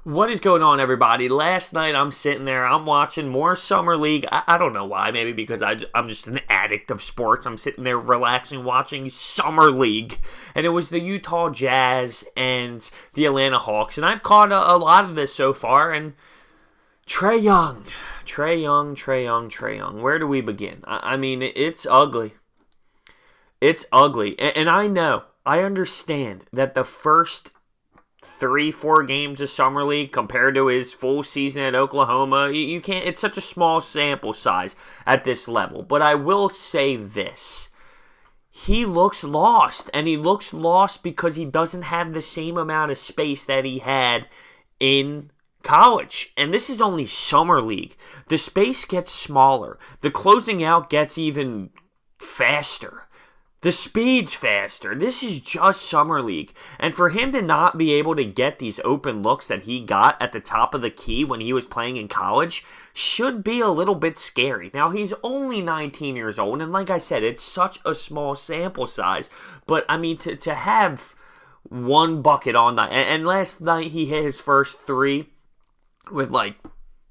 What is going on, everybody? Last night, I'm sitting there, I'm watching more Summer League. I don't know why, maybe because I'm just an addict of sports. I'm sitting there relaxing, watching Summer League. And it was the Utah Jazz and the Atlanta Hawks. And I've caught a lot of this so far. And Trey Young. Where do we begin? I mean, it's ugly. It's ugly. And I understand that the first 3-4 games of Summer League compared to his full season at Oklahoma, you can't, it's such a small sample size at this level. But I will say this. He looks lost, and he looks lost because he doesn't have the same amount of space that he had in college. And this is only Summer League. The space gets smaller. The closing out gets even faster. The speed's faster. This is just Summer League. And for him to not be able to get these open looks that he got at the top of the key when he was playing in college should be a little bit scary. Now, he's only 19 years old, and like I said, it's such a small sample size. But, I mean, to have one bucket on that, and last night he hit his first three with like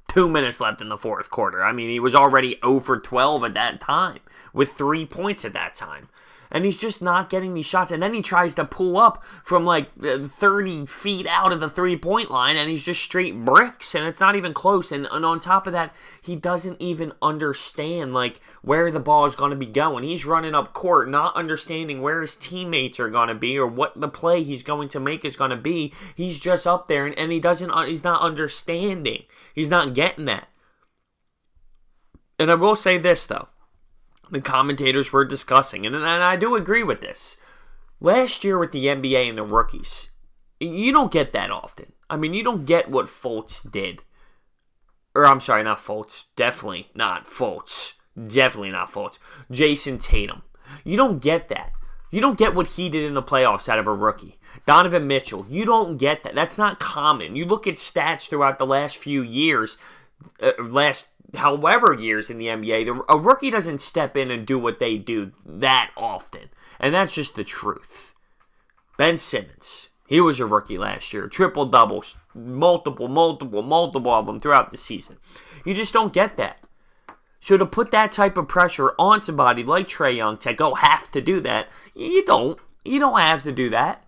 2 minutes left in the fourth quarter. I mean, he was already 0 for 12 at that time with 3 points at that time. And he's just not getting these shots. And then he tries to pull up from like 30 feet out of the three-point line, and he's just straight bricks, and it's not even close. And on top of that, he doesn't even understand like where the ball is going to be going. He's running up court, not understanding where his teammates are going to be or what the play he's going to make is going to be. He's just up there, and he's not understanding. He's not getting that. And I will say this, though. The commentators were discussing, and I do agree with this. Last year with the NBA and the rookies, you don't get that often. I mean, you don't get what Fultz did. Or, I'm sorry, not Fultz. Definitely not Fultz. Jason Tatum. You don't get that. You don't get what he did in the playoffs out of a rookie. Donovan Mitchell. You don't get that. That's not common. You look at stats throughout the last few years, however years in the NBA, a rookie doesn't step in and do what they do that often. And that's just the truth. Ben Simmons, he was a rookie last year. Triple-doubles, multiple of them throughout the season. You just don't get that. So to put that type of pressure on somebody like Trey Young to have to do that, you don't. You don't have to do that.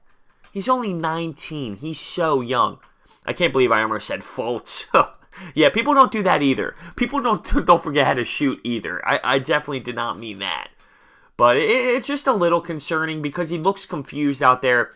He's only 19. He's so young. I can't believe I almost said Fultz. Yeah, people don't do that either. People don't forget how to shoot either. I definitely did not mean that. But it's just a little concerning because he looks confused out there.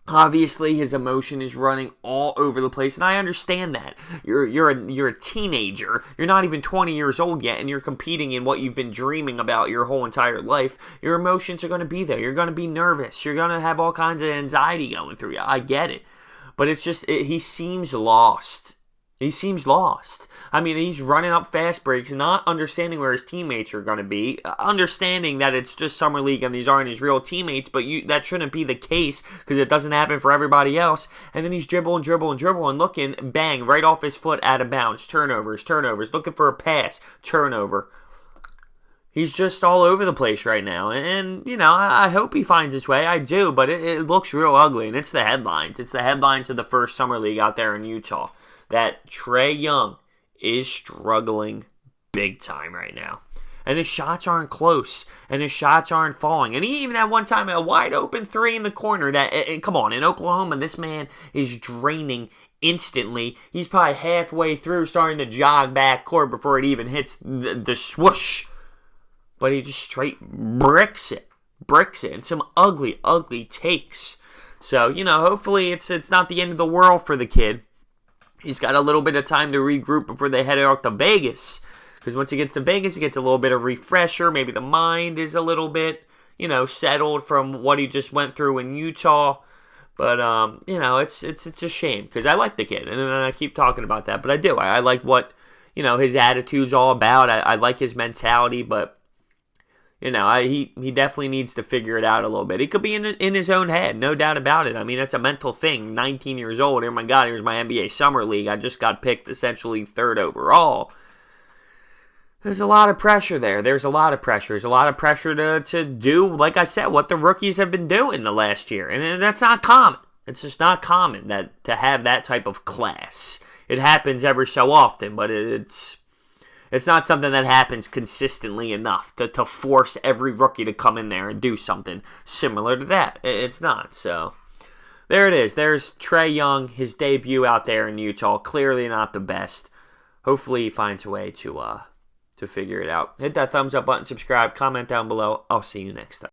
Obviously, his emotion is running all over the place, and I understand that. You're a teenager. You're not even 20 years old yet, and you're competing in what you've been dreaming about your whole entire life. Your emotions are going to be there. You're going to be nervous. You're going to have all kinds of anxiety going through you. I get it. But it's just, he seems lost. He seems lost. I mean, he's running up fast breaks, not understanding where his teammates are going to be, understanding that it's just Summer League and these aren't his real teammates, but that shouldn't be the case because it doesn't happen for everybody else. And then he's dribbling, looking, bang, right off his foot, out of bounds. Turnovers, looking for a pass, turnover. He's just all over the place right now. And, you know, I hope he finds his way. I do, but it looks real ugly, and it's the headlines. It's the headlines of the first Summer League out there in Utah. That Trey Young is struggling big time right now. And his shots aren't close. And his shots aren't falling. And he even had one time a wide open three in the corner. Come on, in Oklahoma, this man is draining instantly. He's probably halfway through starting to jog back court before it even hits the swoosh. But he just straight bricks it. And some ugly takes. So, you know, hopefully it's not the end of the world for the kid. He's got a little bit of time to regroup before they head out to Vegas. Because once he gets to Vegas, he gets a little bit of refresher. Maybe the mind is a little bit, you know, settled from what he just went through in Utah. But, you know, it's a shame. Because I like the kid. And I keep talking about that. But I do. I like what, you know, his attitude's all about. I like his mentality. But, you know, he definitely needs to figure it out a little bit. He could be in his own head, no doubt about it. I mean, it's a mental thing. 19 years old. Oh, my God, here's my NBA Summer League. I just got picked essentially third overall. There's a lot of pressure there. There's a lot of pressure. There's a lot of pressure to do, like I said, what the rookies have been doing the last year. And that's not common. It's just not common to have that type of class. It happens every so often, but it's not something that happens consistently enough to force every rookie to come in there and do something similar to that. It's not. So there it is. There's Trae Young, his debut out there in Utah. Clearly not the best. Hopefully he finds a way to figure it out. Hit that thumbs up button, subscribe, comment down below. I'll see you next time.